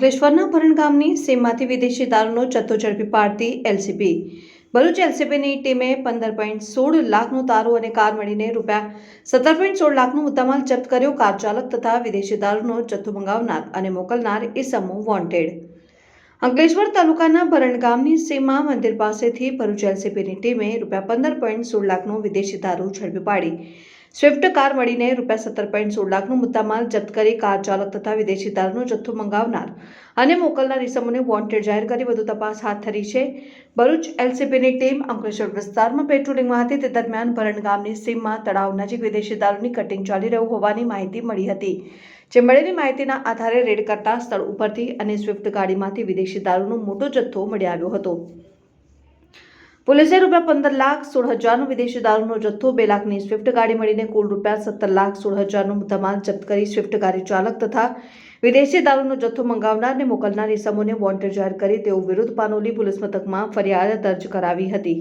અંકલેશ્વરના ભરણ ગામની સીમમાંથી વિદેશી દારૂનો જથ્થો ઝડપી પાડતી એલસીબી ભરૂચ એલસીબીની ટીમે 15.16 લાખનો દારૂ અને કાર મળીને ₹17.16 લાખનો મુદ્દામાલ જપ્ત કર્યો। કાર ચાલક તથા વિદેશી દારૂનો જથ્થો મંગાવનાર અને મોકલનાર ઇસમો વોન્ટેડ। અંકલેશ્વર તાલુકાના ભરણ ગામની સીમા મંદિર પાસેથી ભરૂચ એલસીબીની ટીમે ₹15.16 લાખનો વિદેશી દારૂ ઝડપી પાડી સ્વિફ્ટ કાર મળીને ₹17.16 લાખનો મુદ્દામાલ જપ્ત કરી કાર ચાલક તથા વિદેશી દારૂનો જથ્થો મંગાવનાર અને મોકલનાર ઇસમોને વોન્ટેડ જાહેર કરી વધુ તપાસ હાથ ધરી છે। ભરૂચ એલસીબીની ટીમ અંકલેશ્વર વિસ્તારમાં પેટ્રોલિંગમાં હતી તે દરમિયાન ભરણ ગામની સીમમાં તળાવ નજીક વિદેશી દારૂની કટિંગ ચાલી રહ્યું હોવાની માહિતી મળી હતી, જે મળેલી માહિતીના આધારે રેડ કરતા સ્થળ ઉપરથી અને સ્વિફ્ટ ગાડીમાંથી વિદેશી દારૂનો મોટો જથ્થો મળી આવ્યો હતો। પોલીસે ₹15,16,000નો વિદેશી દારૂનો જથ્થો, 2 લાખની સ્વિફ્ટ ગાડી મળીને કુલ ₹17,16,000નો મુદ્દામાલ જપ્ત કરી સ્વિફ્ટ ગાડી ચાલક તથા વિદેશી દારૂનો જથ્થો મંગાવનાર અને મોકલનાર ઇસમોને વોન્ટેડ જાહેર કરી તેઓ વિરુદ્ધ પાનોલી પોલીસ મથકમાં ફરિયાદ દર્જ કરાવી હતી।